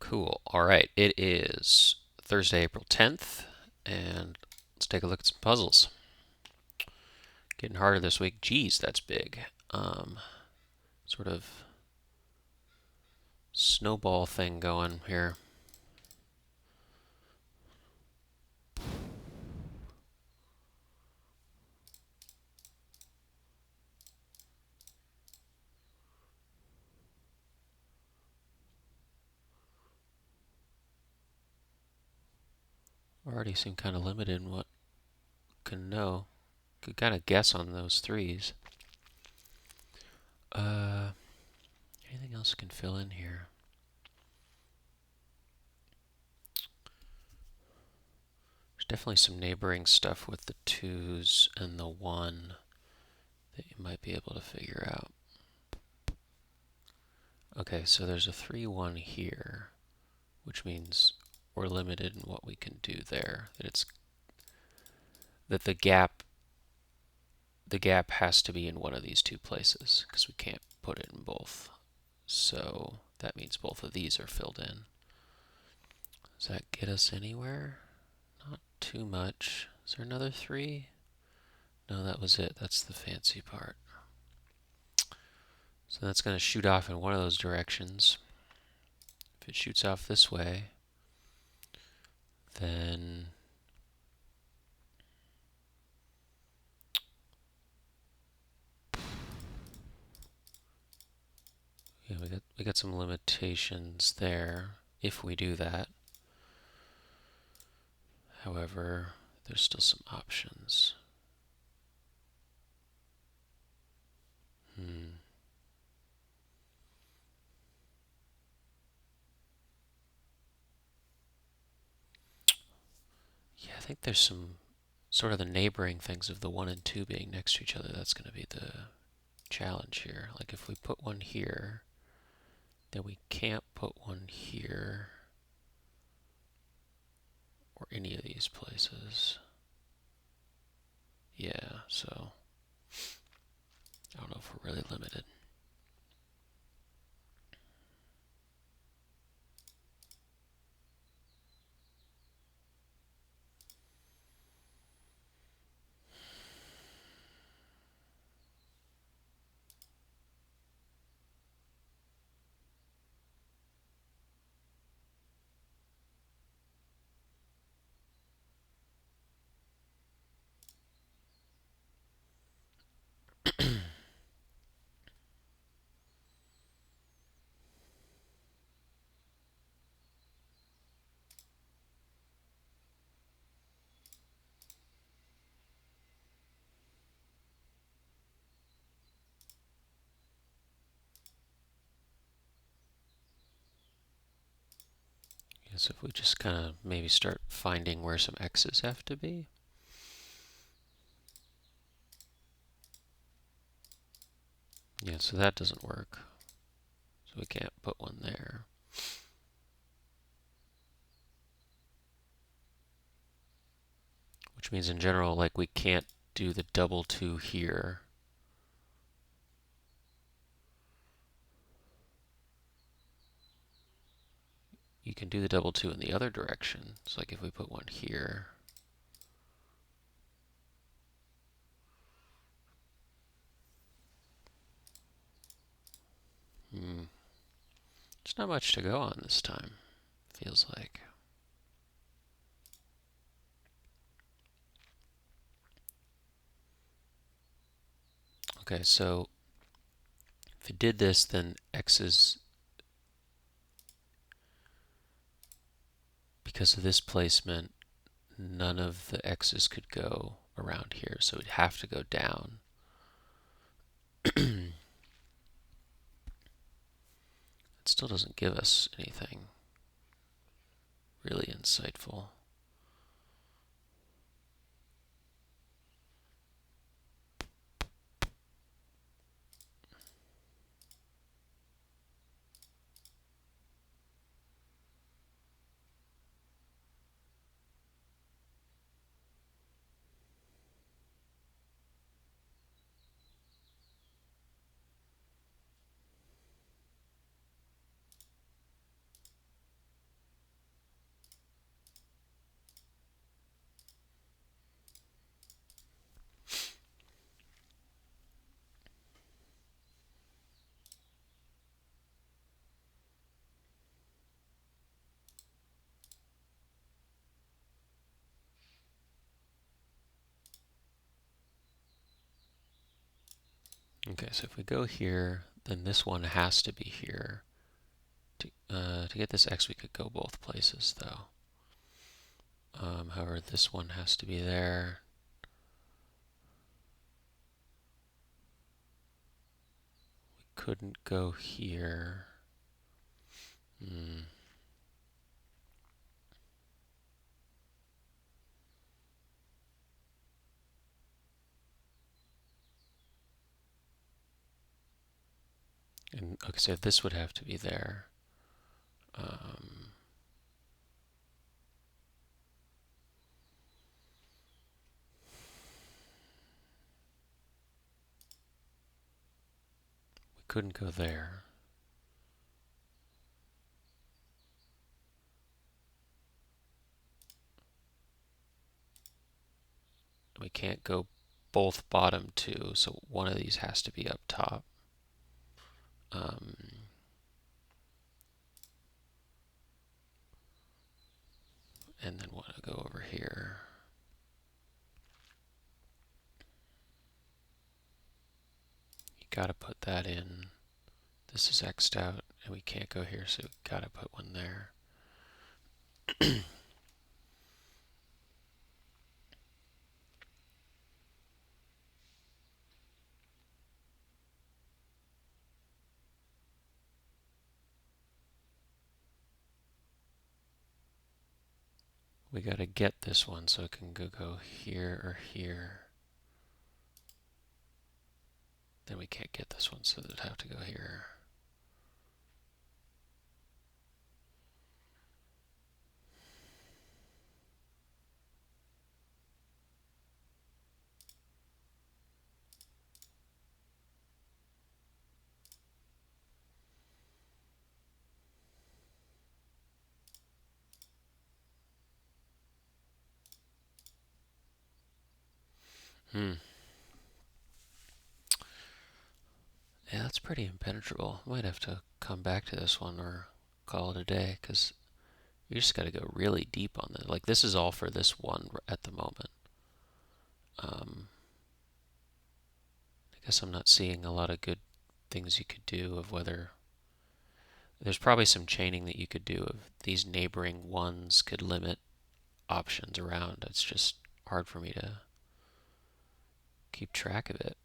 Cool. All right. It is Thursday, April 10th, and let's take a look at some puzzles. Getting harder this week. Geez, that's big. Sort of snowball thing going here. Already seem kind of limited in what can know. Could kind of guess on those threes. Uh, Anything else can fill in here? There's definitely some neighboring stuff with the twos and the one that you might be able to figure out. Okay, so there's a 3-1 here, which means we're limited in what we can do there. That the gap has to be in one of these two places because we can't put it in both. So that means both of these are filled in. Does that get us anywhere? Not too much. Is there another 3? No, that was it. That's the fancy part. So that's going to shoot off in one of those directions. If it shoots off this way, then yeah, we got some limitations there if we do that. However, there's still some options. Yeah, I think there's some sort of the neighboring things of the 1 and 2 being next to each other. That's going to be the challenge here. Like if we put one here, then we can't put one here or any of these places. Yeah, so I don't know if we're really limited. Yes, if we just kind of maybe start finding where some x's have to be. Yeah, so that doesn't work. So we can't put one there. Which means in general, like we can't do the double 2 here. You can do the double 2 in the other direction. So like if we put one here. There's not much to go on this time, feels like. Okay, so if it did this, then x's, because of this placement, none of the x's could go around here, so it'd have to go down. It still doesn't give us anything really insightful. Okay, so if we go here, then this one has to be here. To get this x, we could go both places, though. However, this one has to be there. We couldn't go here. And okay, so this would have to be there. We couldn't go there. We can't go both bottom two, so one of these has to be up top. And then want to go over here. You gotta put that in. This is X'd out, and we can't go here, so we gotta put one there. We gotta get this one so it can go here or here. Then we can't get this one, so it'd have to go here. Yeah, that's pretty impenetrable. Might have to come back to this one or call it a day, because you just got to go really deep on this. Like, this is all for this one at the moment. I guess I'm not seeing a lot of good things you could do of whether... There's probably some chaining that you could do of these neighboring ones could limit options around. It's just hard for me to keep track of it.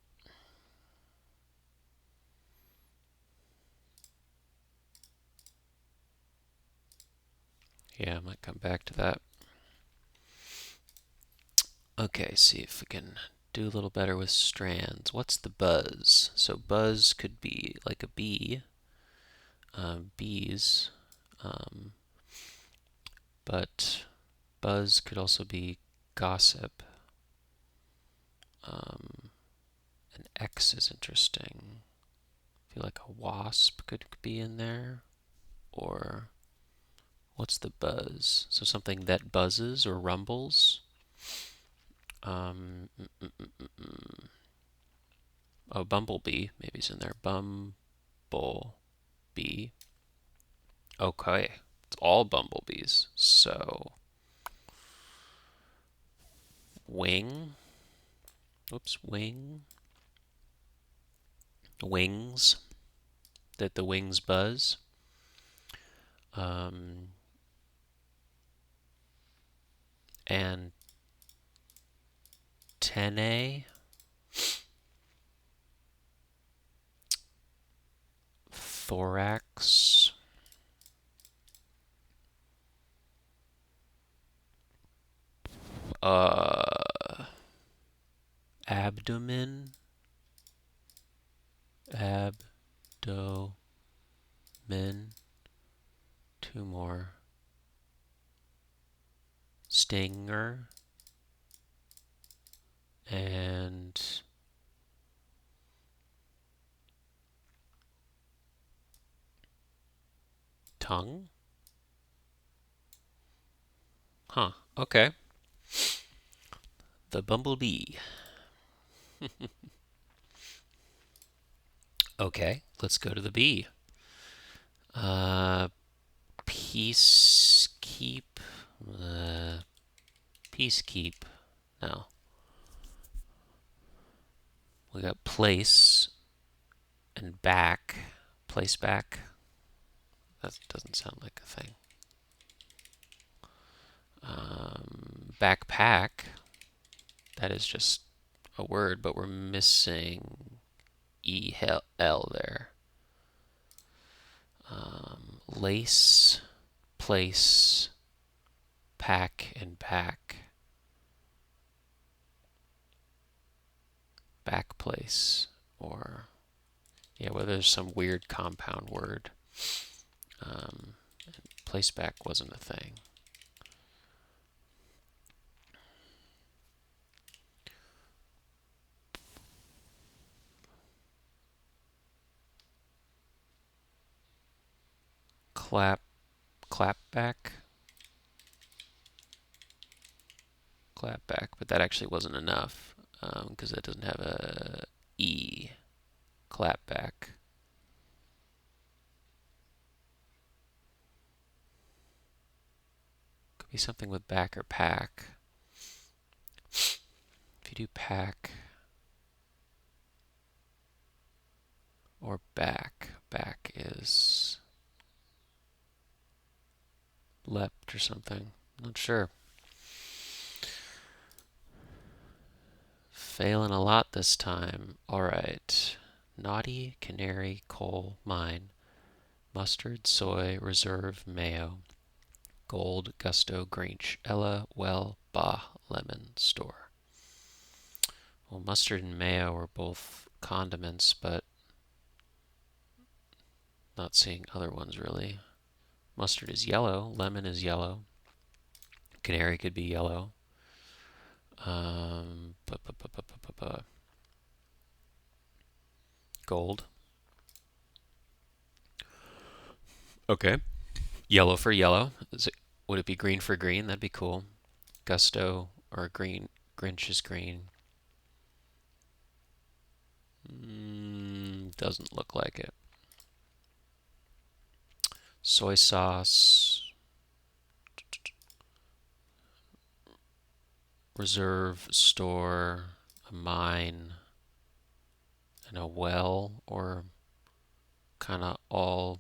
Yeah, I might come back to that. Okay, see if we can do a little better with strands. What's the buzz? So buzz could be like a bee, bees, but buzz could also be gossip. An X is interesting. I feel like a wasp could be in there. Or what's the buzz? So something that buzzes or rumbles. Um, mm, mm, mm, mm, mm. Oh, bumblebee maybe is in there. Bumblebee. Okay, it's all bumblebees. So wing. Oops, wing. Wings. That the wings buzz. Antennae. Thorax. Abdomen. Abdomen. Two more. Stinger. And tongue. Huh, okay. The bumblebee. Okay, let's go to the bee. Peacekeep. Peacekeep. No. We got place. and back, place back. That doesn't sound like a thing. Backpack, that is just a word, but we're missing E-L there. Lace, place, pack, and back. Back place, or yeah, well, there's some weird compound word. Place back wasn't a thing. Clap back, but that actually wasn't enough because it doesn't have a E. Clap back. Could be something with back or pack. If you do pack or back, back is leapt or something. Not sure. Failing a lot this time. Alright. Naughty, canary, coal, mine. Mustard, soy, reserve, mayo. Gold, gusto, grinch, Ella, well, bah, lemon, store. Well, mustard and mayo are both condiments, but not seeing other ones really. Mustard is yellow, lemon is yellow, canary could be yellow. Gold. Okay. Yellow for yellow. Would it be green for green? That'd be cool. Gusto or green. Grinch is green. Doesn't look like it. Soy sauce. Reserve, store, a mine, and a well, or kind of all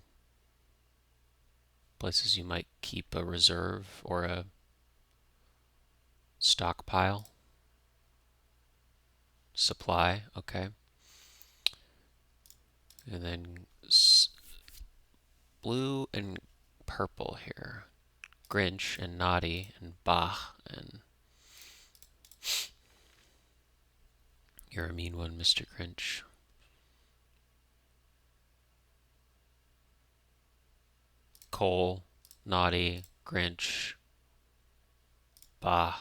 places you might keep a reserve or a stockpile. Supply, okay. And then blue and purple here. Grinch and naughty and bah and you're a mean one, Mr. Grinch. Coal, naughty, Grinch, bah.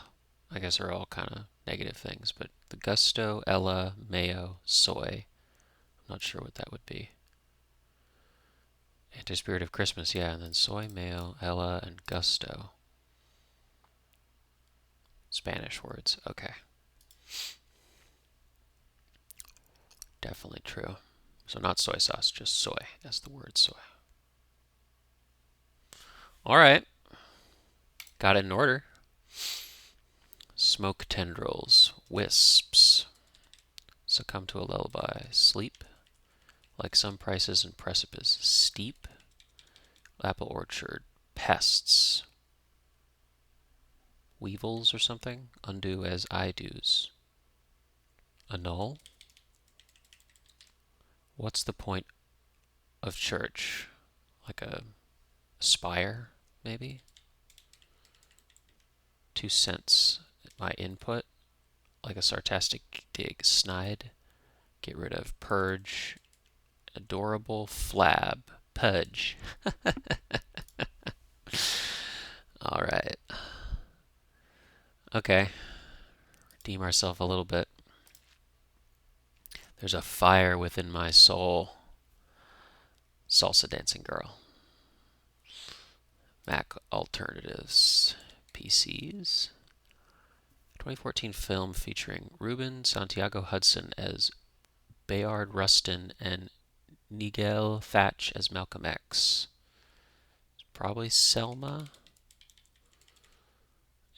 I guess are all kind of negative things, but the gusto, Ella, mayo, soy. I'm not sure what that would be. Anti-spirit of Christmas, yeah, and then soy, mayo, Ella, and gusto. Spanish words, okay. Definitely true. So not soy sauce, just soy as the word soy. All right, got it in order. Smoke tendrils, wisps, succumb to a lullaby, sleep, like some prices and precipice, steep, apple orchard, pests, weevils or something, undo as I do's, annul. What's the point of church? Like a spire, maybe? 2 cents, my input, like a sarcastic dig, snide, get rid of, purge, adorable, flab, pudge. All right. Okay. Redeem ourselves a little bit. There's a fire within my soul. Salsa dancing girl. Mac alternatives. PCs. 2014 film featuring Ruben Santiago Hudson as Bayard Rustin and Nigel Thatch as Malcolm X. Probably Selma.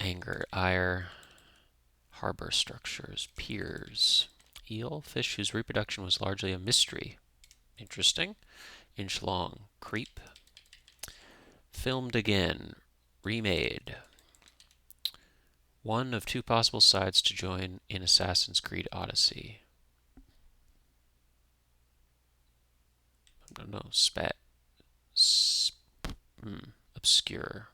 Anger, ire, harbor structures, piers. Eel, fish whose reproduction was largely a mystery. Interesting. Inch long. Creep. Filmed again. Remade. One of two possible sides to join in Assassin's Creed Odyssey. I don't know. Obscure.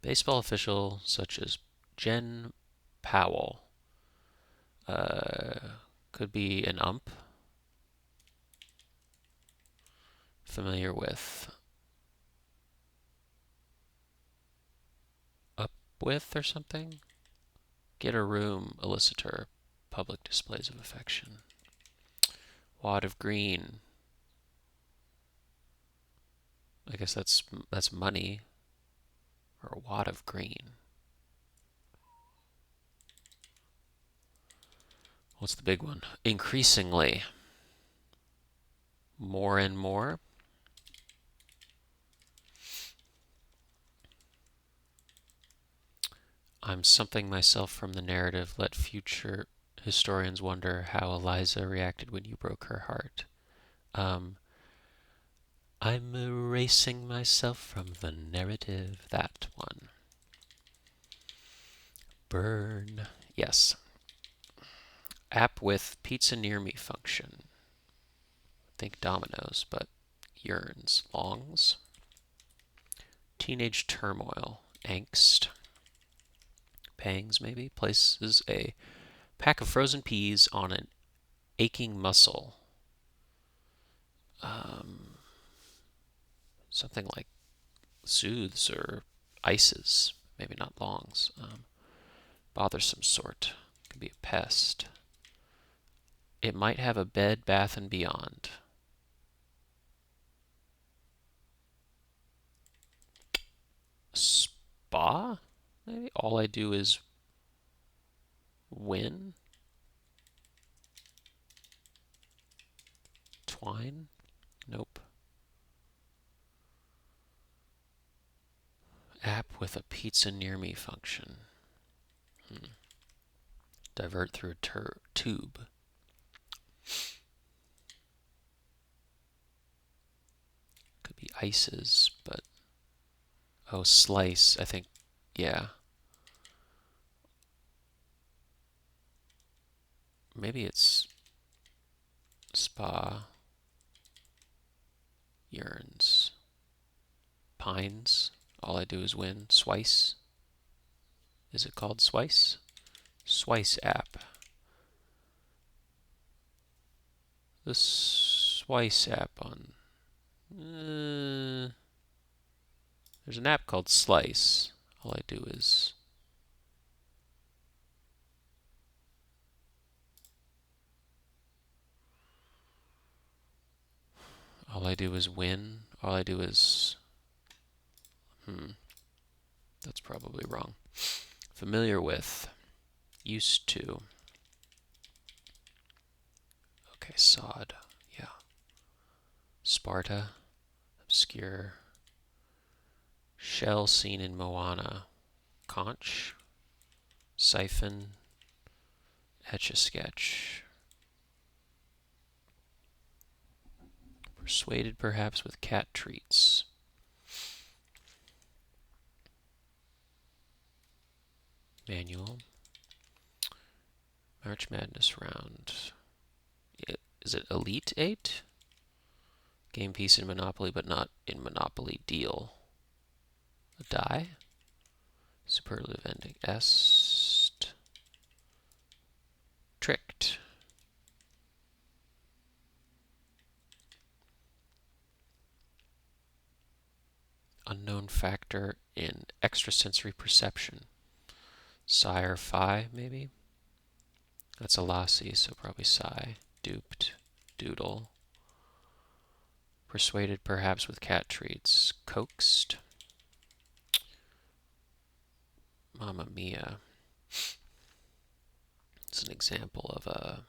Baseball official such as Jen Powell. Could be an ump. Familiar with. Up with or something? Get a room, elicitor. Public displays of affection. Wad of green. I guess that's money. Or a wad of green. What's the big one? Increasingly. More and more. I'm something myself from the narrative. Let future historians wonder how Eliza reacted when you broke her heart. I'm erasing myself from the narrative. That one. Burn. Yes. App with pizza near me function. Think Domino's, but yearns. Longs. Teenage turmoil. Angst. Pangs, maybe. Places a pack of frozen peas on an aching muscle. Something like soothes or ices. Maybe not longs. Bothersome sort. Could be a pest. It might have a bed, bath, and beyond. Spa? Maybe all I do is win. Twine? Nope. App with a pizza near me function. Divert through a tube. Could be ices, but oh, slice. I think, yeah. Maybe it's spa. Yearns. Pines. All I do is win. Swice. Is it called Swice? Swice app. The Swice app on. There's an app called Slice. All I do is. All I do is win. All I do is. That's probably wrong. Familiar with. Used to. Okay, sod. Yeah. Sparta. Obscure. Shell seen in Moana. Conch. Siphon. Etch-a-sketch. Persuaded perhaps with cat treats. Manual. March Madness round. Is it Elite 8? Game piece in Monopoly, but not in Monopoly Deal. A die? Superlative ending. Est. Tricked. Unknown factor in extrasensory perception. Sire Phi, maybe? That's a lassie, so probably Psi. Duped. Doodle. Persuaded perhaps with cat treats. Coaxed. Mamma Mia. It's an example of a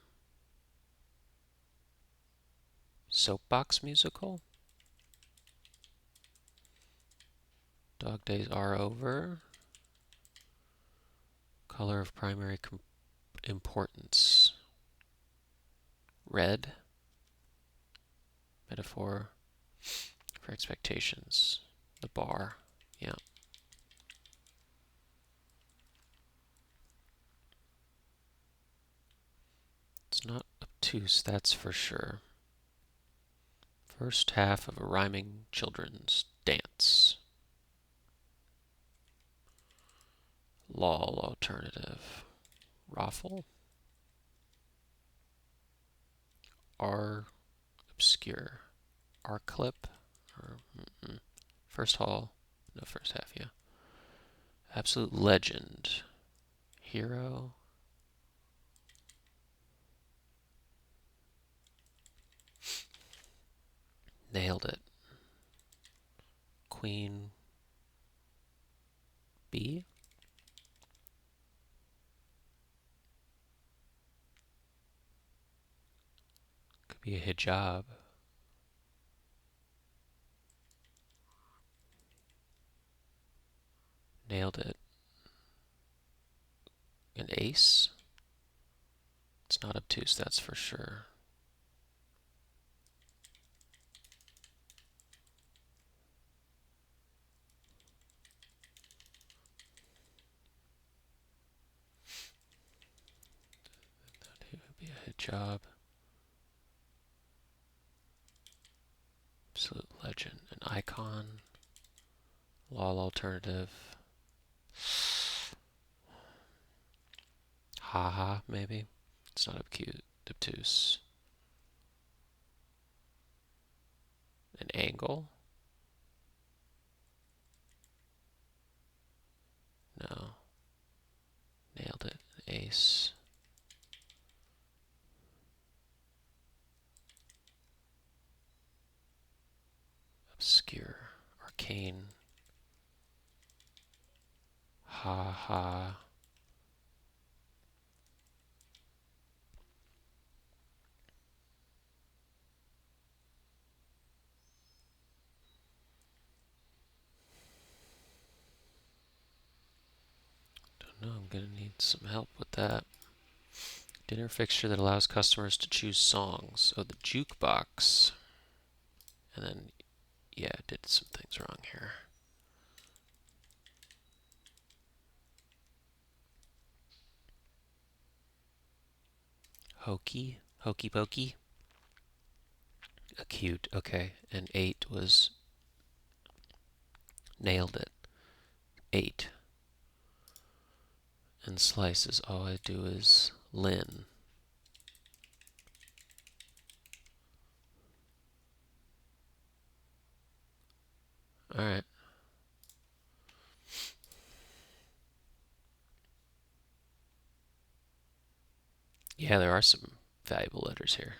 soapbox musical. Dog days are over. Color of primary importance. Red, metaphor for expectations. The bar, yeah. It's not obtuse, that's for sure. First half of a rhyming children's dance. Lol alternative. Raffle. R obscure. R clip. Or, First hall. No, first half, yeah. Absolute legend. Hero. Nailed it. Queen bee. Could be a hijab. Nailed it. An ace. It's not obtuse, that's for sure. That would be a hijab. Absolute legend. An icon. Lol alternative. Haha, maybe. It's not obtuse. An angle? No. Nailed it. An ace. Obscure. Arcane. Haha. No, I'm gonna need some help with that. Dinner fixture that allows customers to choose songs. Oh, the jukebox. And then, yeah, I did some things wrong here. Hokey pokey. Acute, okay. And 8 was, nailed it. 8. And slices, all I do is Lynn. Alright. Yeah, there are some valuable letters here.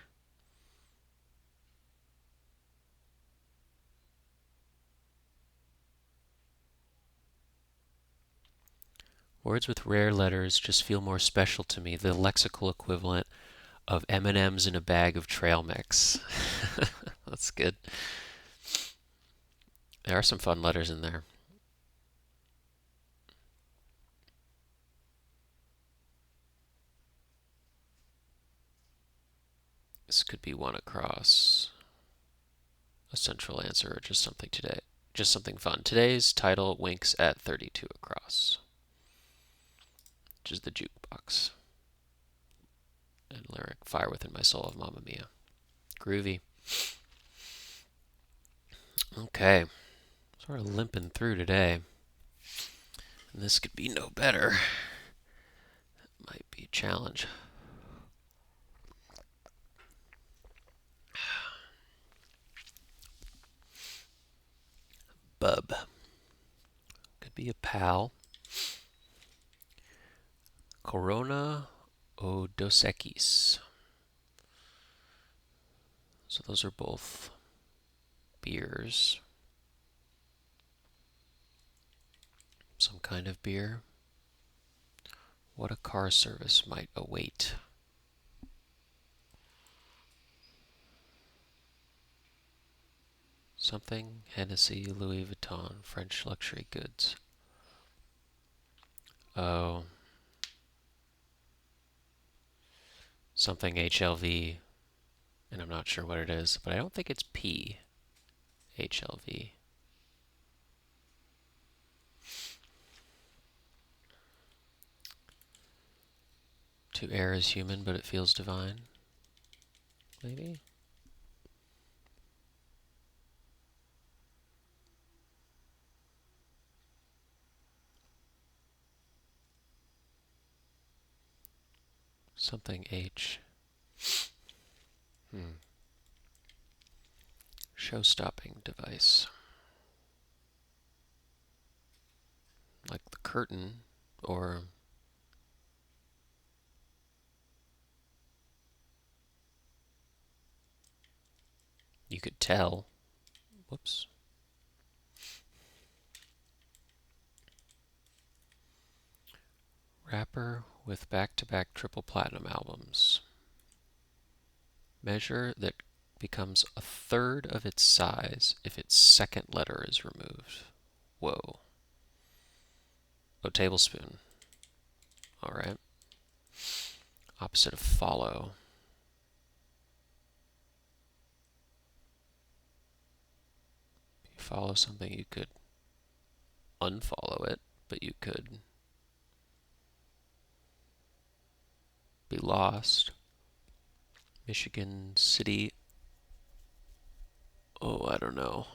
Words with rare letters just feel more special to me, the lexical equivalent of M&Ms in a bag of trail mix. That's good. There are some fun letters in there. This could be one across, a central answer, or just something today. Just something fun. Today's title winks at 32 across, which is the jukebox. And lyric, Fire Within My Soul of Mamma Mia. Groovy. Okay. Sort of limping through today. And this could be no better. Might be a challenge. Bub. Could be a pal. Corona o Dos Equis. So those are both beers. Some kind of beer. What a car service might await. Something Hennessy, Louis Vuitton, French luxury goods. Oh. Something HLV. and I'm not sure what it is, but I don't think it's PHLV. To err is human, but it feels divine. Maybe? Something H. Show-stopping device. Like the curtain, or you could tell. Whoops. Rapper with back-to-back triple platinum albums. Measure that becomes a third of its size if its second letter is removed. Whoa. Oh, tablespoon. Alright. Opposite of follow. If you follow something, you could unfollow it, but you could be lost. Michigan City. Oh, I don't know.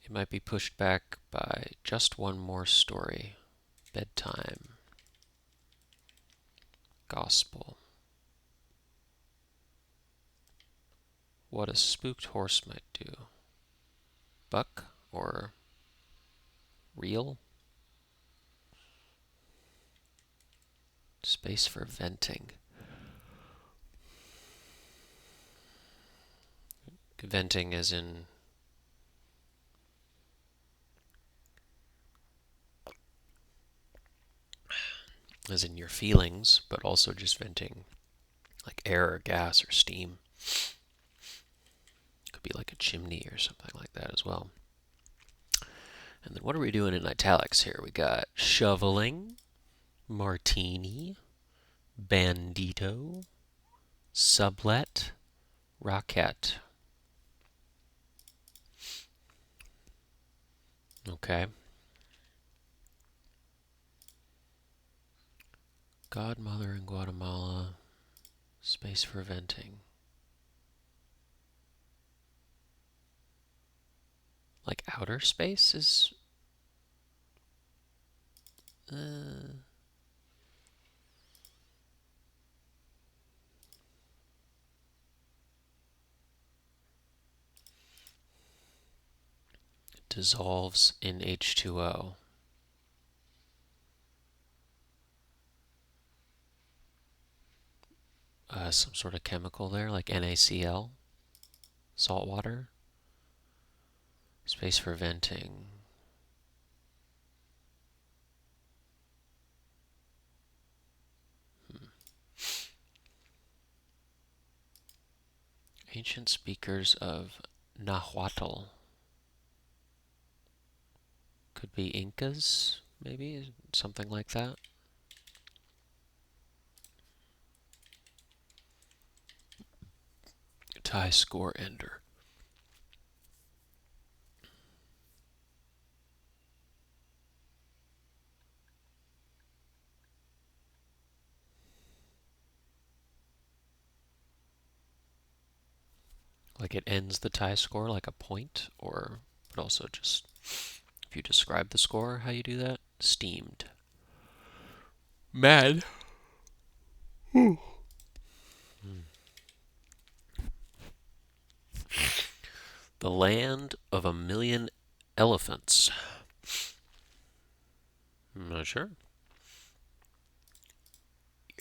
It might be pushed back by just one more story. Bedtime. Gospel. What a spooked horse might do. Buck or reel? Space for venting. Venting as in your feelings, but also just venting like air or gas or steam. Could be like a chimney or something like that as well. And then what are we doing in italics here? We got shoveling, martini, bandito, sublet, rocket. Okay. Godmother in Guatemala, space for venting. Like outer space is... dissolves in H2O. Some sort of chemical there, like NaCl, salt water. Space for venting. Ancient speakers of Nahuatl. Could be Incas, maybe, something like that. Tie score ender. Like it ends the tie score like a point, or but also just if you describe the score, how you do that? Steamed. Mad. The land of a million elephants. I'm not sure.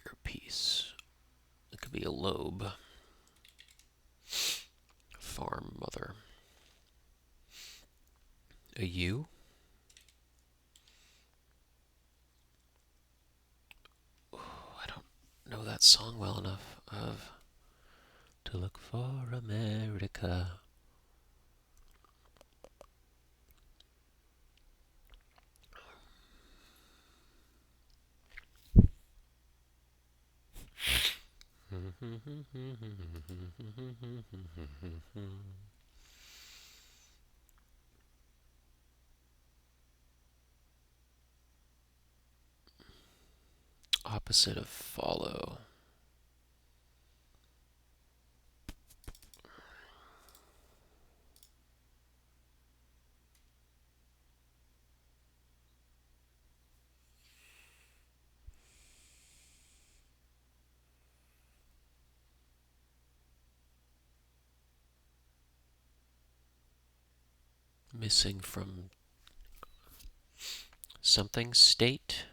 Earpiece. It could be a lobe. Farm mother. A U? Ooh, I don't know that song well enough of to look for America. Opposite of follow. Missing from something state.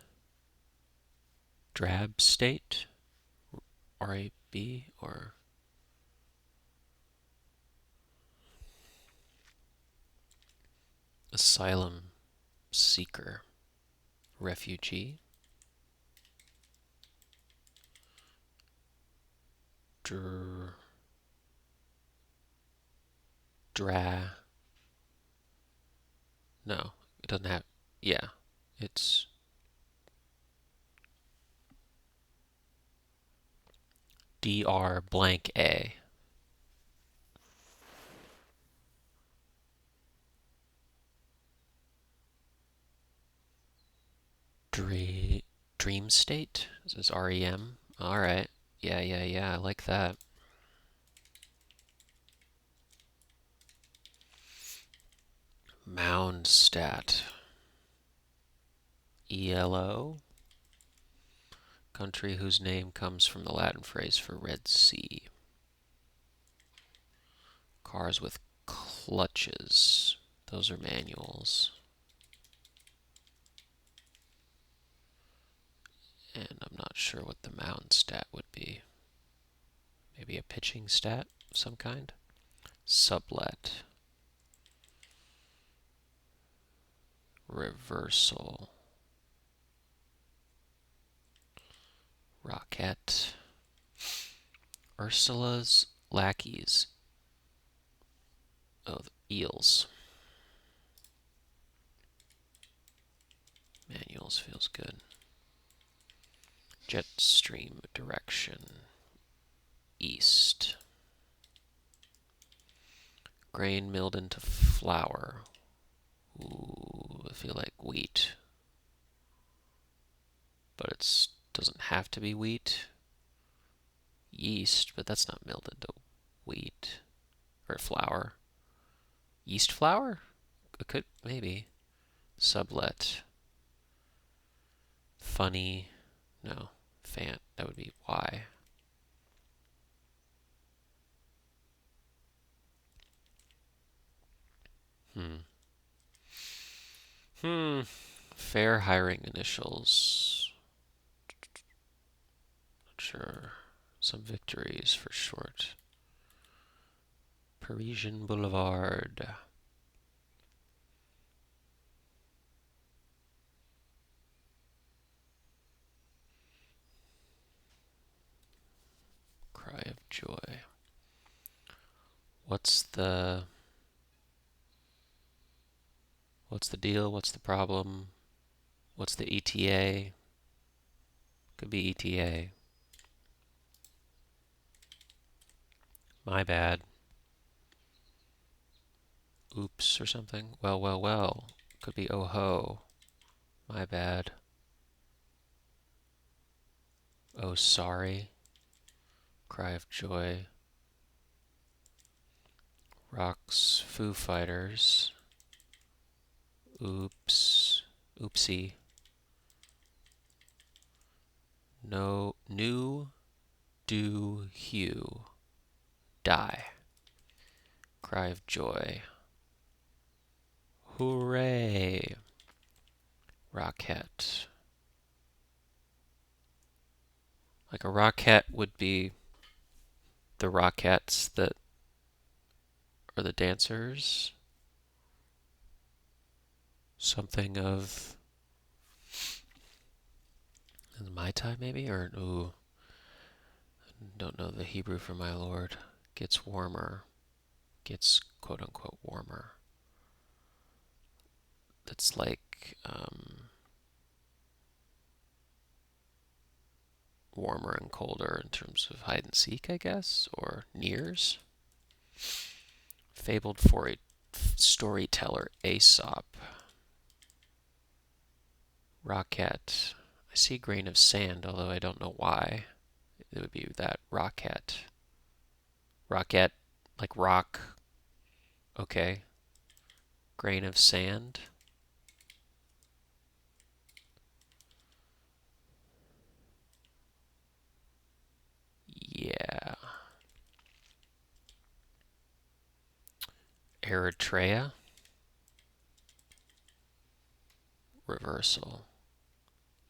Drab state. RAB or asylum seeker. Refugee. Dra. No, it doesn't have. Yeah, it's DR blank A. Dream state? This is REM. Alright. Yeah. I like that. Mound stat. ELO. Country whose name comes from the Latin phrase for Red Sea. Cars with clutches. Those are manuals. And I'm not sure what the mound stat would be. Maybe a pitching stat of some kind? Sublet. Reversal. Rocket. Ursula's lackeys. Oh, the eels. Manuals feels good. Jet stream direction. East. Grain milled into flour. Ooh, I feel like wheat. But it doesn't have to be wheat. Yeast, but that's not milled into wheat. Or flour. Yeast flour? It could, maybe. Sublet. Funny. No. Fant. That would be Y. Fair hiring initials. Not sure. Some victories for short. Parisian Boulevard. Cry of joy. What's the deal? What's the problem? What's the ETA? Could be ETA. My bad. Oops or something. Well. Could be oh ho. My bad. Oh sorry. Cry of joy. Rocks, Foo Fighters. Oops. Oopsie. No. New. THU. Die. Cry of joy. Hooray. Rocket. Like a rocket would be the Rockettes that are the dancers. Something of my time, maybe? Or, ooh, don't know the Hebrew for my Lord. Gets warmer. Gets quote unquote warmer. That's like, warmer and colder in terms of hide and seek, I guess, or nears. Fabled for a storyteller Aesop. Rocket. I see grain of sand, although I don't know why. It would be that rocket. Rocket, like rock. Okay. Grain of sand. Yeah. Eritrea. Reversal.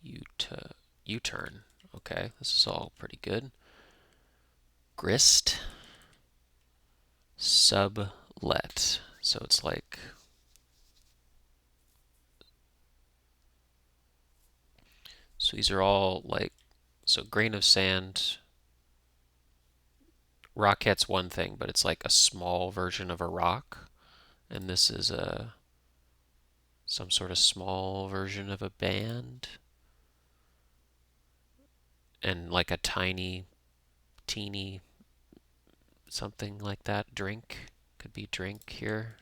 U-turn. Okay, this is all pretty good. Grist. Sublet. So it's like so these are all like so grain of sand. Rocket's one thing, but it's like a small version of a rock, and this is a some sort of small version of a band, and like a tiny, teeny something like that. Drink could be drink here.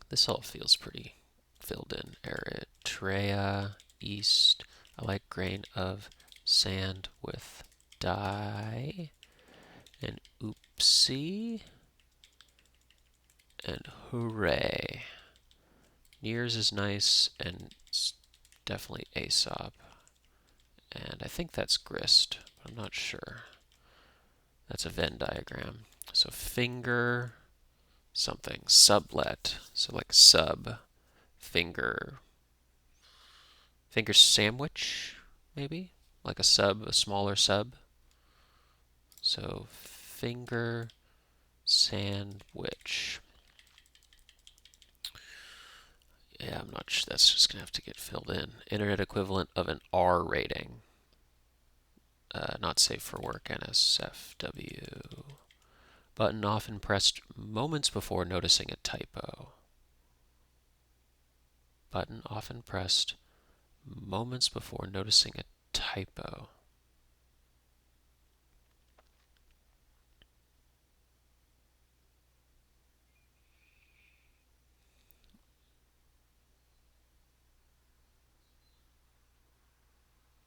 This all feels pretty filled in. Eritrea, East. I like grain of sand with dye. And oopsie. And hooray. Nears is nice, and it's definitely Aesop. And I think that's grist, but I'm not sure. That's a Venn diagram. So finger something. Sublet. So like sub. Finger. Finger sandwich, maybe? Like a sub, a smaller sub. So finger sandwich. Yeah, I'm not sure. That's just going to have to get filled in. Internet equivalent of an R rating. Not safe for work, NSFW. Button often pressed moments before noticing a typo. Button often pressed moments before noticing a typo.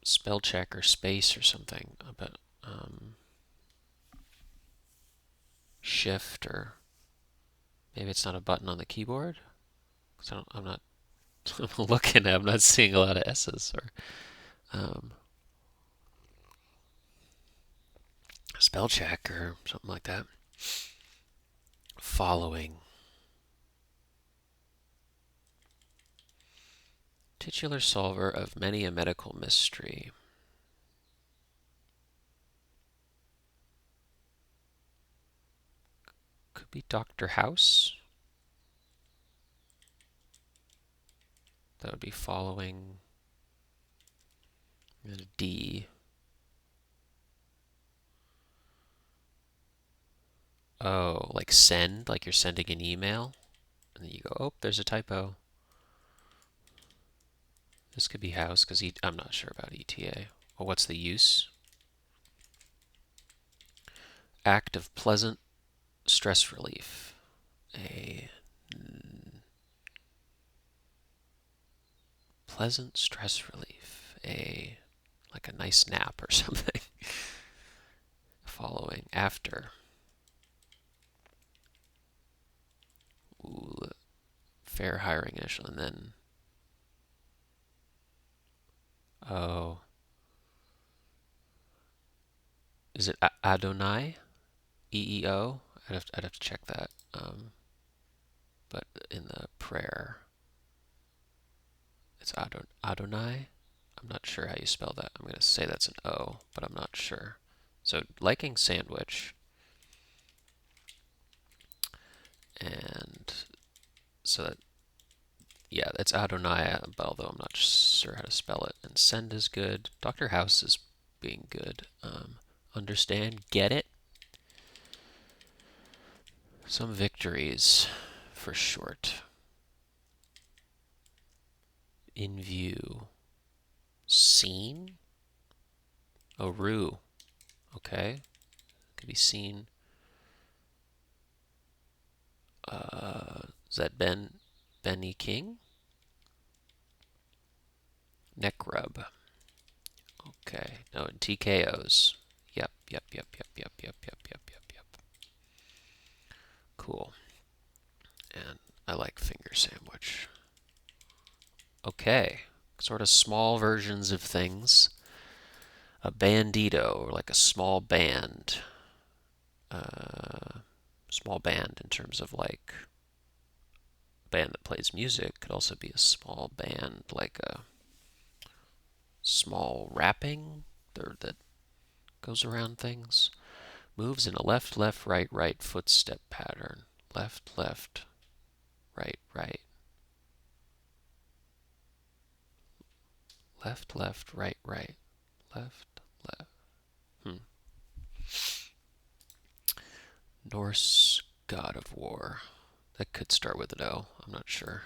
Spell check or space or something. But shift or maybe it's not a button on the keyboard. Cause I'm not. I'm looking. I'm not seeing a lot of S's or spell check or something like that. Following. Titular solver of many a medical mystery. Could be Dr. House. That would be following. And a D. Oh, like send, like you're sending an email. And then you go, oh, there's a typo. This could be house, because I'm not sure about ETA. Well, what's the use? Act of pleasant stress relief. A pleasant stress relief. Like a nice nap or something. Following. After. Ooh, fair hiring initial, and then oh, is it Adonai? EEO? I'd have to check that. But in the prayer, it's Adonai. I'm not sure how you spell that. I'm going to say that's an O, but I'm not sure. So liking sandwich, and so that yeah, that's Adonai, although I'm not sure how to spell it. And send is good. Dr. House is being good. Understand, get it. Some victories for short. In view. Seen? Oh, Rue. Okay. Could be seen. Is that Benny King? Neck rub. Okay. No, and TKOs. Yep, yep, yep, yep, yep, yep, yep, yep, yep, yep. Cool. And I like finger sandwich. Okay. Sort of small versions of things. A bandito, or like a small band. Small band in terms of like a band that plays music. Could also be a small band, like a small rapping that goes around things. Moves in a left, left, right, right footstep pattern. Left, left, right, right. Left, left, right, right. Left, left. Norse god of war. That could start with an O. I'm not sure.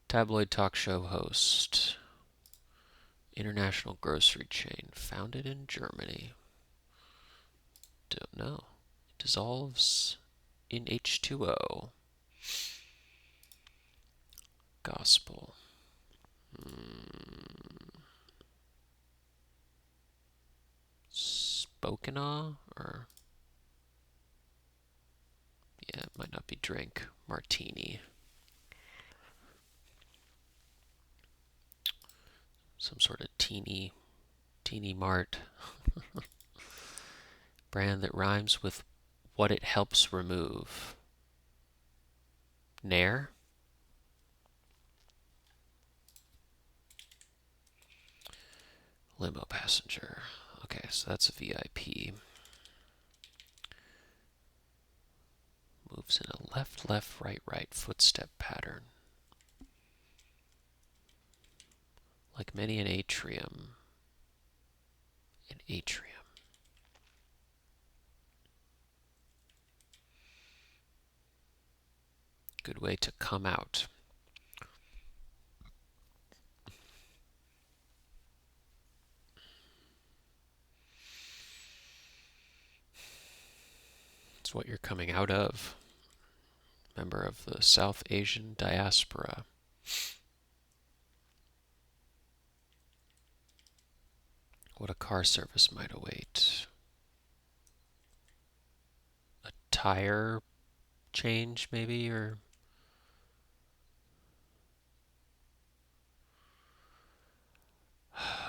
Tabloid talk show host. International grocery chain. Founded in Germany. Don't know. It dissolves in H2O. Gospel. Spokenaw? Or, yeah, it might not be drink. Martini. Some sort of teeny mart. Brand that rhymes with what it helps remove. Nair? Limo passenger. Okay, so that's a VIP. Moves in a left, left, right, right footstep pattern. Like many an atrium. An atrium. Good way to come out. It's what you're coming out of. Member of the South Asian diaspora. What a car service might await. A tire change, maybe, or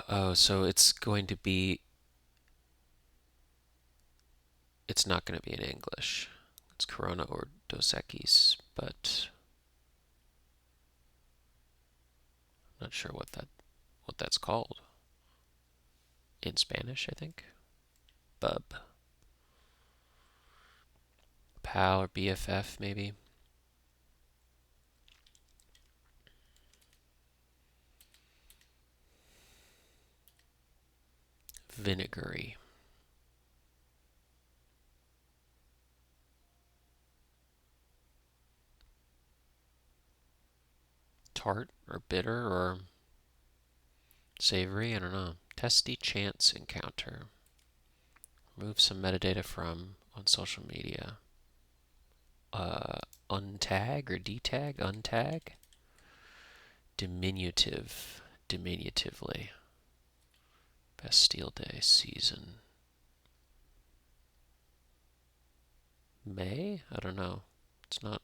oh, so it's going to be. It's not going to be in English. It's Corona or Dos Equis, but I'm not sure what that's called. In Spanish, I think. Bub. Pal or BFF, maybe. Vinegary. Tart or bitter or savory, I don't know. Testy chance encounter. Remove some metadata from on social media. Untag or detag? Untag? Diminutive. Diminutively. Bastille Day season. May? I don't know. It's not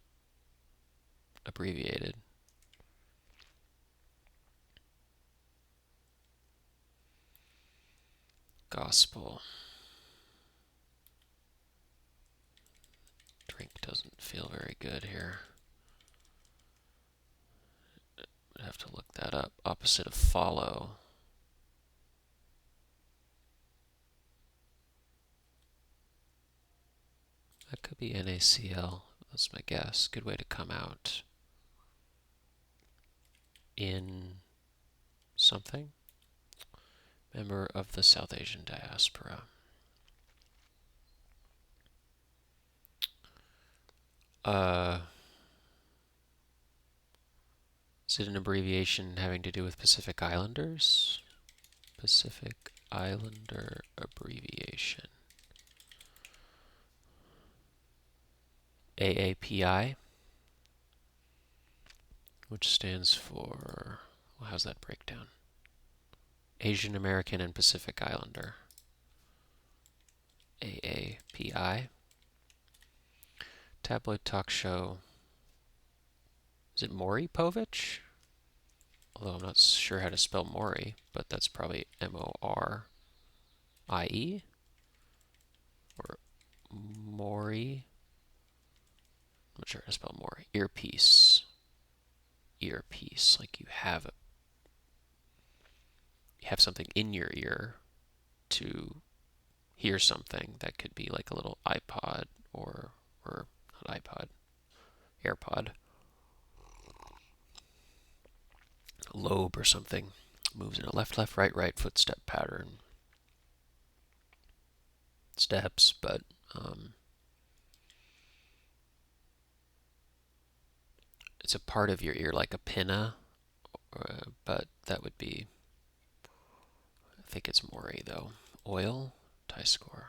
abbreviated. Gospel. Drink doesn't feel very good here. I'd have to look that up. Opposite of follow. That could be NaCl. That's my guess. Good way to come out. In something. Member of the South Asian diaspora. Is it an abbreviation having to do with Pacific Islanders? Pacific Islander abbreviation. AAPI, which stands for, well, how's that breakdown? Asian American and Pacific Islander. AAPI. Tabloid talk show. Is it Maury Povich? Although I'm not sure how to spell Maury, but that's probably M-O-R-I-E or Maury. I'm not sure how to spell Maury. Earpiece. Earpiece, like you have something in your ear to hear something. That could be like a little iPod or not iPod, AirPod. Lobe or something moves in a left, left, right, right footstep pattern. Steps, but it's a part of your ear like a pinna, but that would be, I think it's Maury though. Oil, tie score.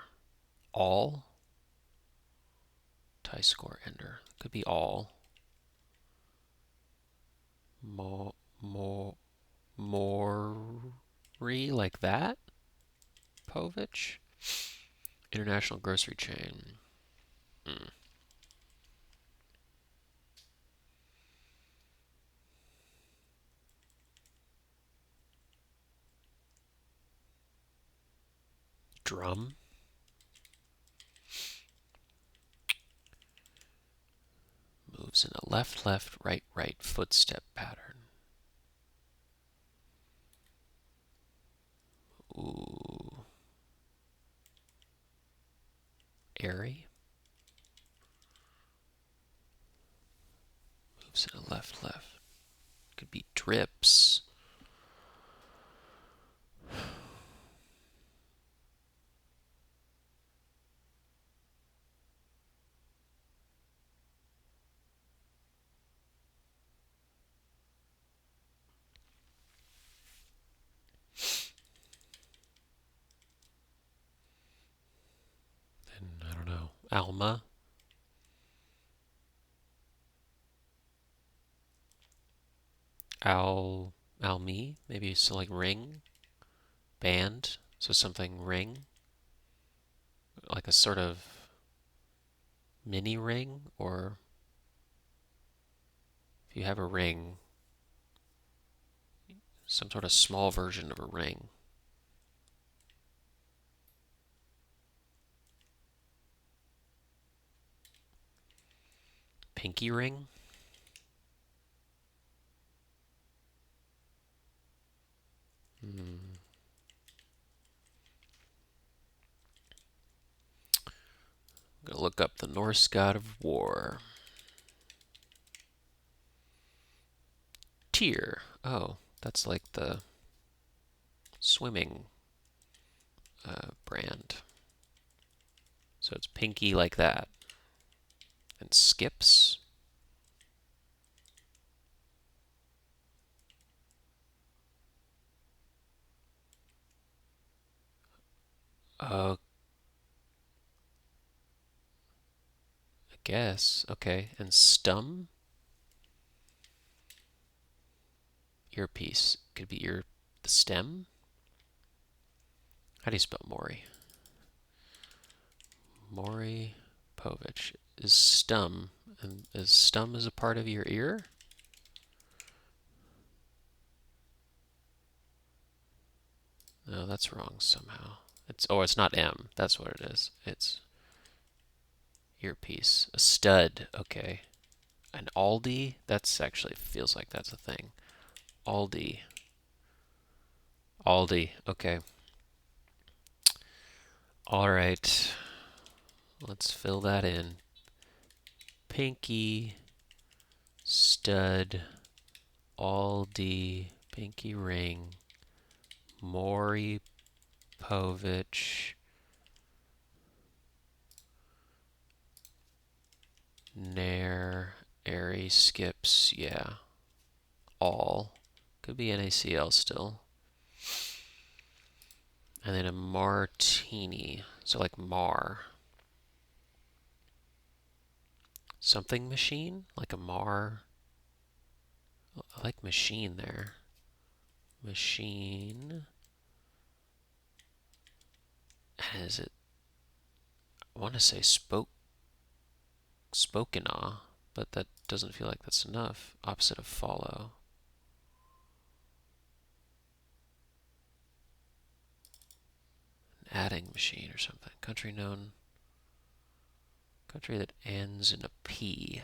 All, tie score ender. Could be all. Maury, like that? Povich? International grocery chain. Drum. Moves in a left, left, right, right footstep pattern. Ooh. Airy. Moves in a left, left. Could be drips. And I don't know. Alma. Almi. Maybe so like ring. Band. So something ring. Like a sort of mini ring, or if you have a ring, some sort of small version of a ring. Pinky ring. I'm gonna look up the Norse god of war. Tyr. Oh, that's like the swimming brand. So it's pinky like that. And skips. I guess. Okay. And stum. Earpiece. Could be the stem. How do you spell Maury? Maury Povich. Is stum. And is stum is a part of your ear? No, that's wrong somehow. It's not M. That's what it is. It's earpiece. A stud. Okay. An Aldi. That's actually feels like that's a thing. Aldi. Aldi. Okay. All right. Let's fill that in. Pinky, stud, Aldi, pinky ring, Maury Povich, Nair, Airy, skips, yeah. All. Could be NaCl still. And then a martini. So like Mar. Something machine? Like a Mar. I like machine there. Machine. And is it? I want to say Spokina, but that doesn't feel like that's enough. Opposite of follow. An adding machine or something. Country known. Country that ends in a P.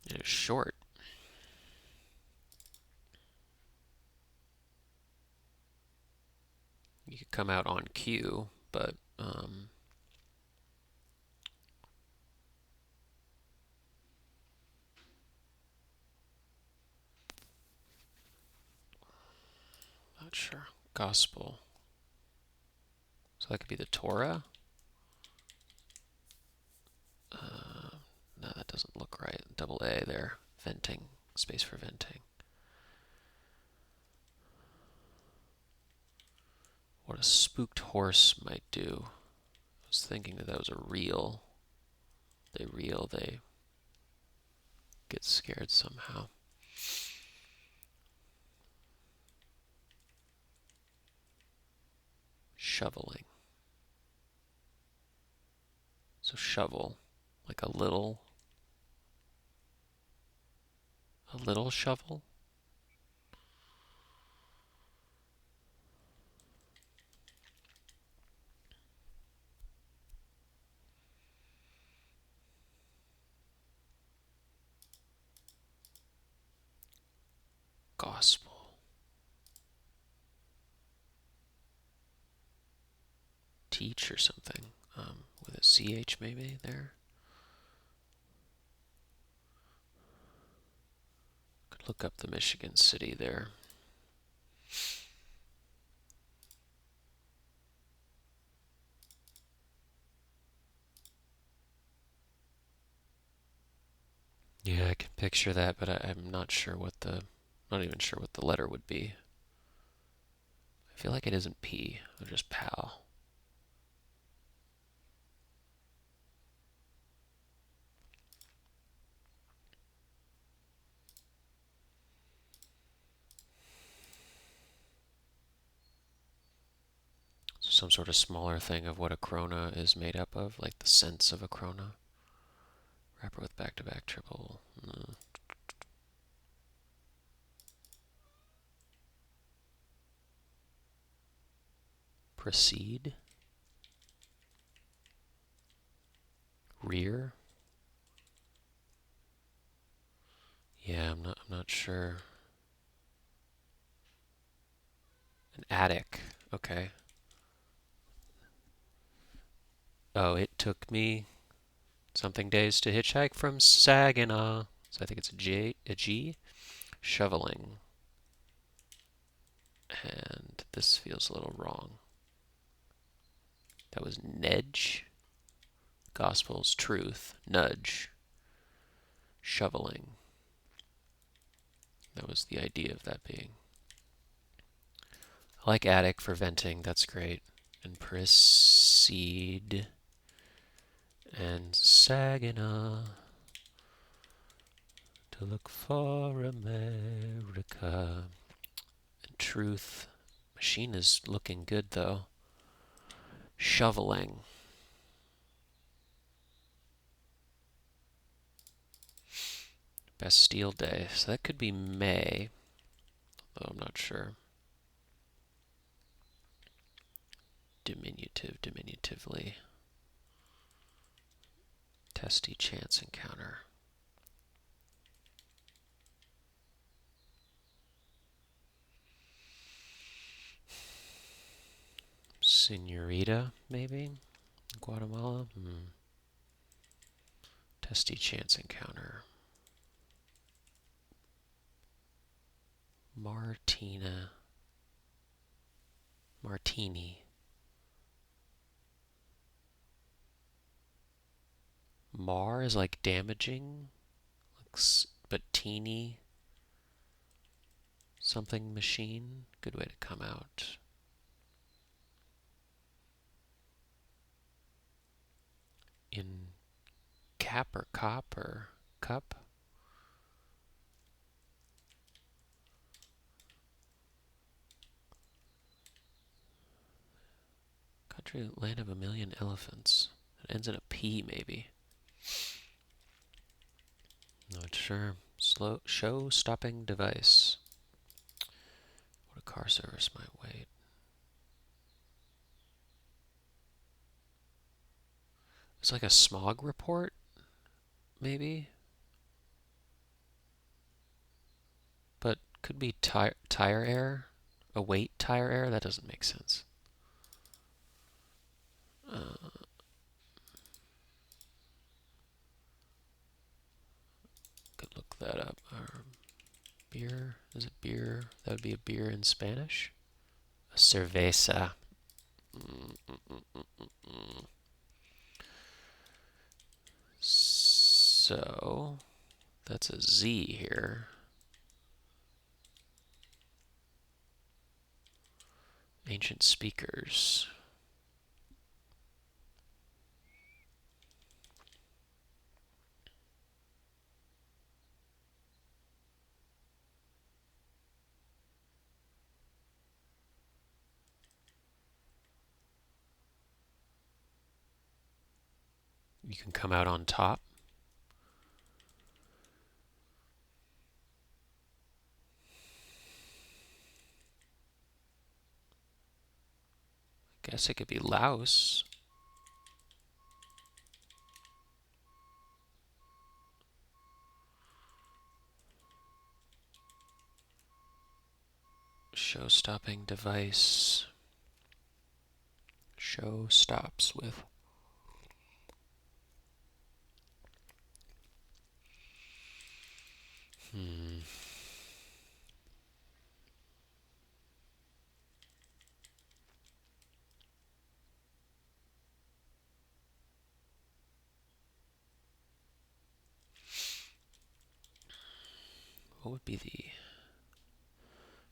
It is short. You could come out on cue, but not sure. Gospel. So that could be the Torah. No, that doesn't look right. Double A there. Venting. Space for venting. What a spooked horse might do. I was thinking that was a reel. They reel, they get scared somehow. Shoveling. So shovel, like a little shovel. Gospel. Teach or something, with a CH maybe there. Could look up the Michigan city there. Yeah, I can picture that, but I'm not sure what not even sure what the letter would be. I feel like it isn't P, or just pal. So some sort of smaller thing of what a krona is made up of, like the cents of a krona. Wrapper with back-to-back triple. Proceed. Rear. Yeah, I'm not sure. An attic. Okay. Oh, it took me something days to hitchhike from Saginaw. So I think it's a G. Shoveling. And this feels a little wrong. That was nedge. Gospel's truth. Nudge. Shoveling. That was the idea of that being. I like attic for venting. That's great. And proceed. And Saginaw. To look for America. And truth. Machine is looking good though. Shoveling. Bastille Day. So that could be May, though I'm not sure. Diminutive, diminutively. Testy chance encounter. Senorita, maybe? Guatemala? Testy chance encounter. Martina. Martini. Mar is like damaging, but teeny something machine. Good way to come out. In cap or cop or cup. Country land of a million elephants. It ends in a P maybe. Not sure. Slow show stopping device. What a car service might wait. It's like a smog report, maybe? But could be tire error. Await tire error? That doesn't make sense. Could look that up. Beer? Is it beer? That would be a beer in Spanish. A cerveza. So, that's a Z here. Ancient speakers. You can come out on top. Guess it could be Laos. Show stopping device. Show stops with. What would be the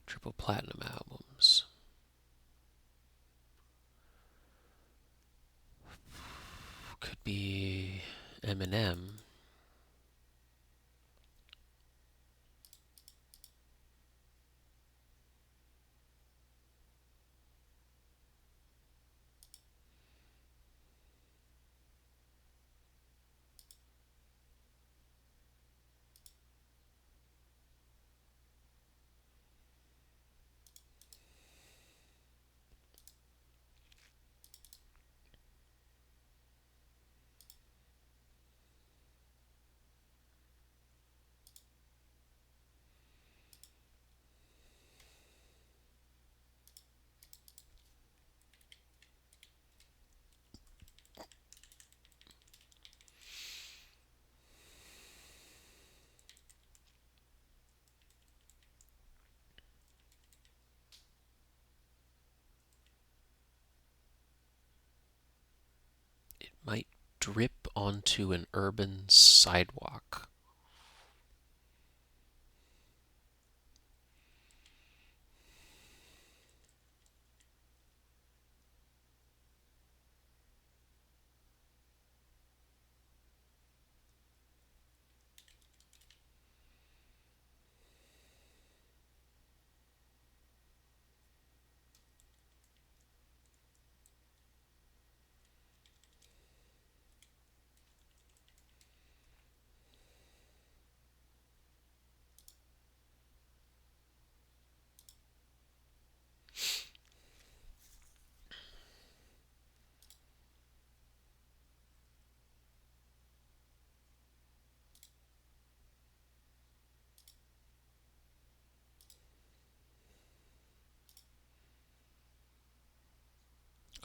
triple platinum albums? Could be Eminem. It might drip onto an urban sidewalk.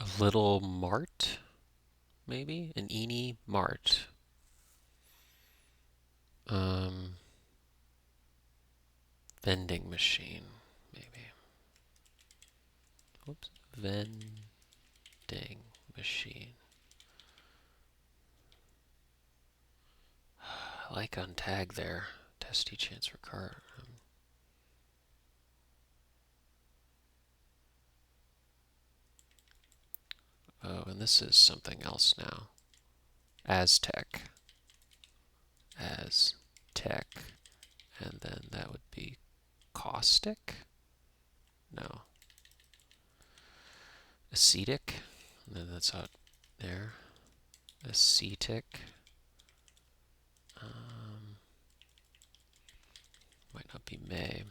A little mart, maybe? An eeny mart. Vending machine, maybe. Whoops. Vending machine. I like on tag there. Testy chance for car. Oh, and this is something else now. Aztec. Aztec. And then that would be caustic? No. Acetic. And then that's out there. Acetic. Might not be May.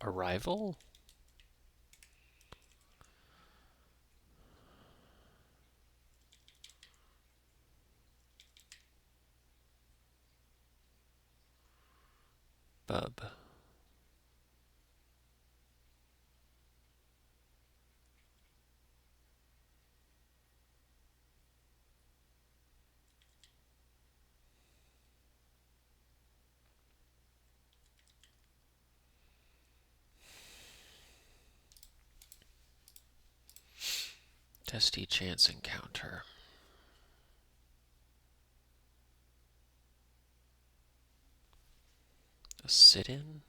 Arrival? Bub. Testy chance encounter. A sit-in?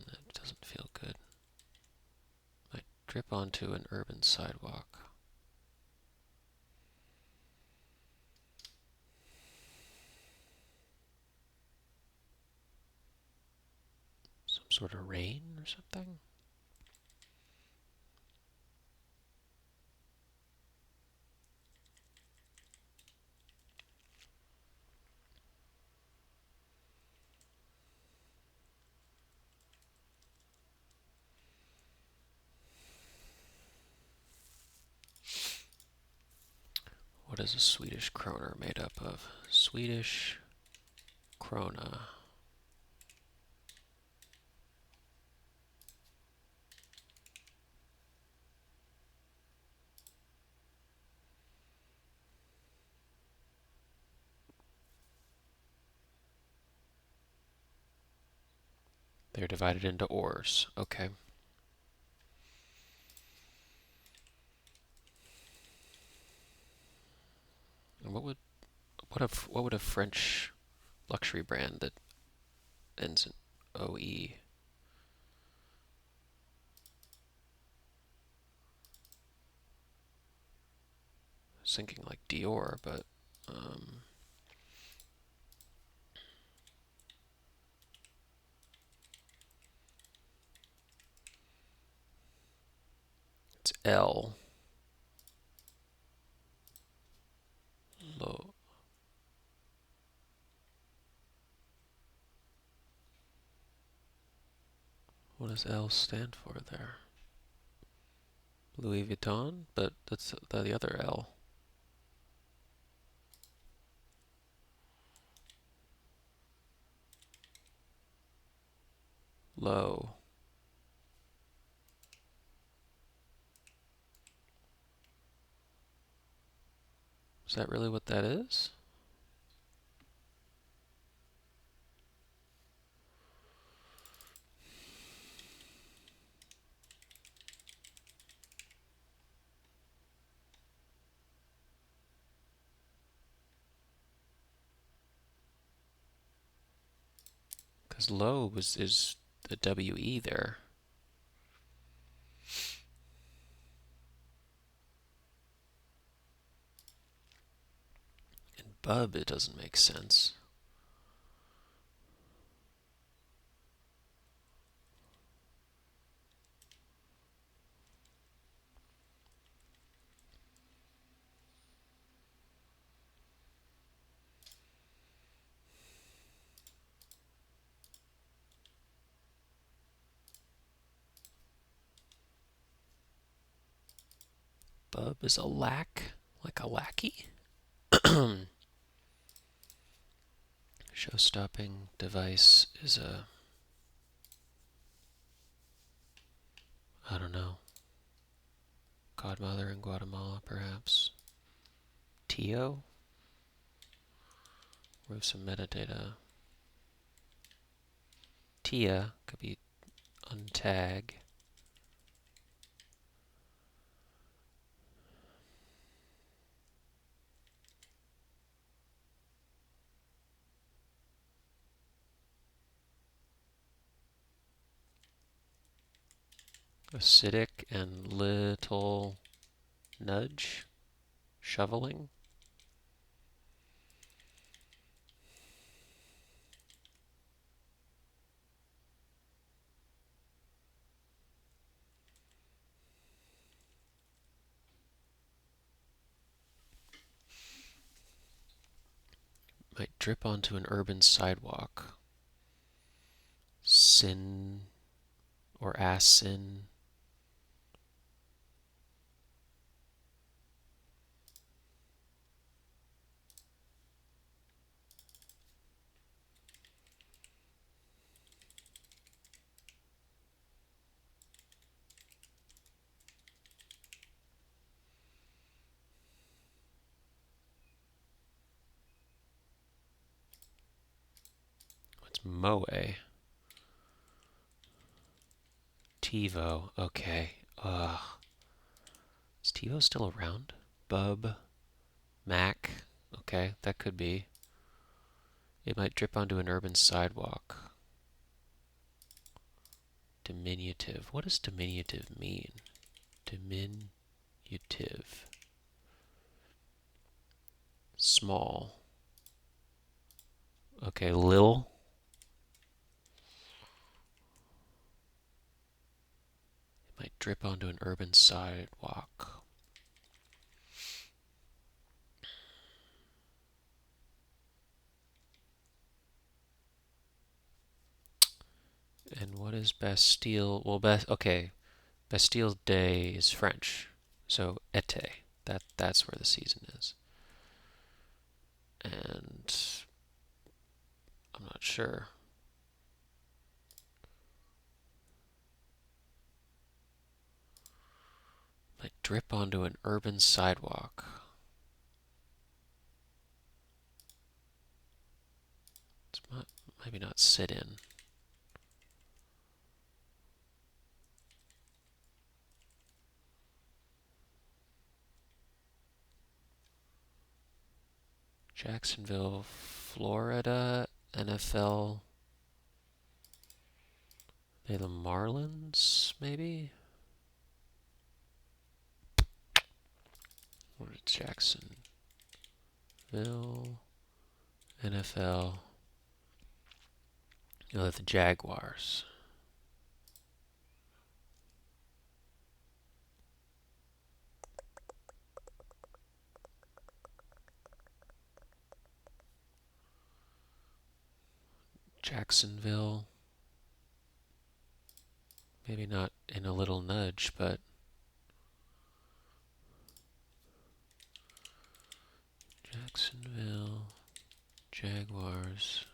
That doesn't feel good. Might drip onto an urban sidewalk. Some sort of rain or something? What is a Swedish kroner made up of? Swedish krona. They're divided into ores. Okay. And what would a French luxury brand that ends in OE? I was thinking like Dior, but it's L. Low. What does L stand for there? Louis Vuitton? But that's the other L. Low. Is that really what that is? Because low is the WE there. And bub, it doesn't make sense. Bub is a lack, like a lackey. Show-stopping device is a, I don't know, godmother in Guatemala, perhaps. THU? We have some metadata. Tia could be untag. Acidic and little nudge. Shoveling. Might drip onto an urban sidewalk. Sin or asin. What's moe? THU. Okay. Is THU still around? Bub. Mac. Okay, that could be. It might drip onto an urban sidewalk. Diminutive. What does diminutive mean? Diminutive. Small. Okay, lil. It might drip onto an urban sidewalk. And what is Bastille? Well, okay. Bastille Day is French, so été. That's where the season is. And I'm not sure. Might drip onto an urban sidewalk. It's maybe not sit in. Jacksonville, Florida, NFL. They the Marlins, maybe? What is Jacksonville, NFL? Oh, the Jaguars. Jacksonville. Maybe not in a little nudge, but Jacksonville, Jaguars.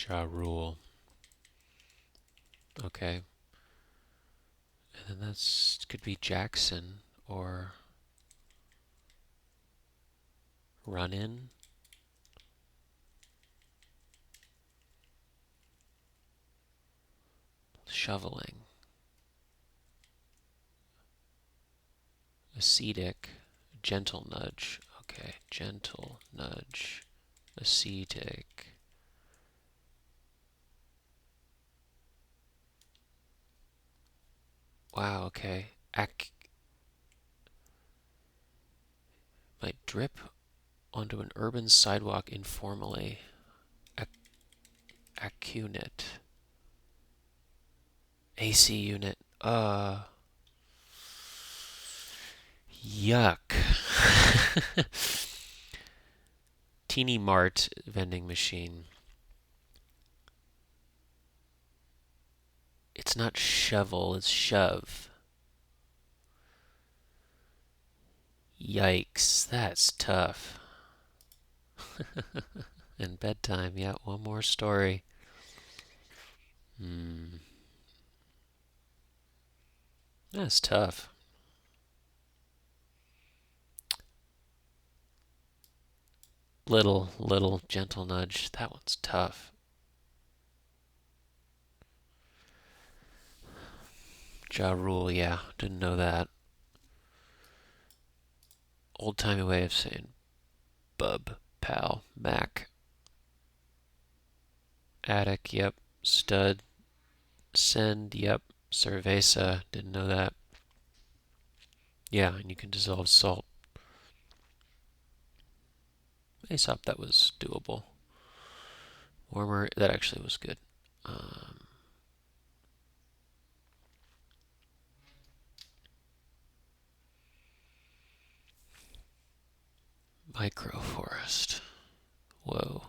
Ja Rule. Okay. And then that's could be Jackson or Run In. Shoveling. Acetic. Gentle nudge. Okay. Gentle nudge. Acetic. Wow, okay. Might drip onto an urban sidewalk informally. Acunit. AC unit. Yuck. Teeny Mart vending machine. It's not shovel, it's shove. Yikes, that's tough. And bedtime, yeah, one more story. That's tough. Little gentle nudge. That one's tough. Ja Rule, yeah, didn't know that. Old timey way of saying bub, pal, Mac. Attic, yep. Stud, send, yep. Cerveza, didn't know that. Yeah, and you can dissolve salt. Aesop, that was doable. Warmer, that actually was good. Microforest. Whoa.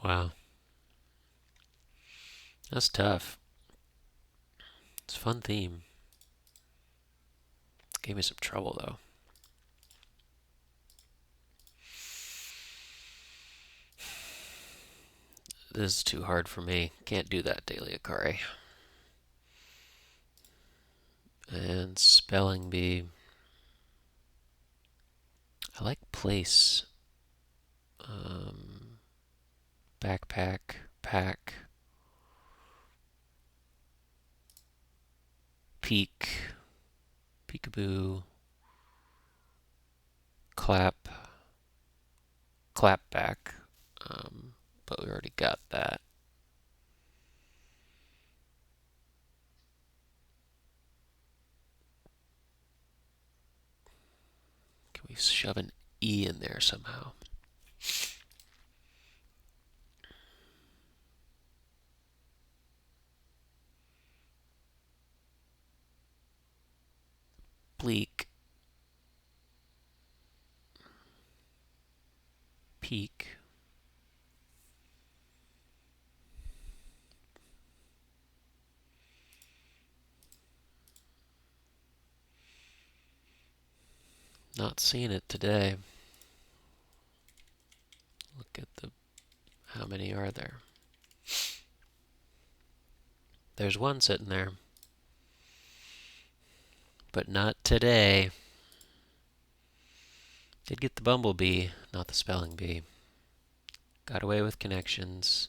Wow. That's tough. It's a fun theme. Gave me some trouble though. This is too hard for me. Can't do that, Daily Akari. And spelling bee. I like place. Backpack, pack, peek, peekaboo, clap, clap back. But we already got that. Can we shove an E in there somehow? Bleak, peak, not seeing it today. Look at the, how many are there? There's one sitting there. But not today. Did get the bumblebee, not the spelling bee. Got away with connections.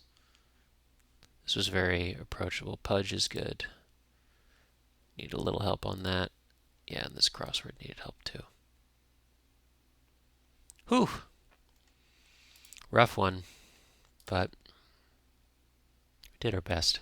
This was very approachable. Pudge is good. Need a little help on that. Yeah, and this crossword needed help too. Whew! Rough one, but we did our best.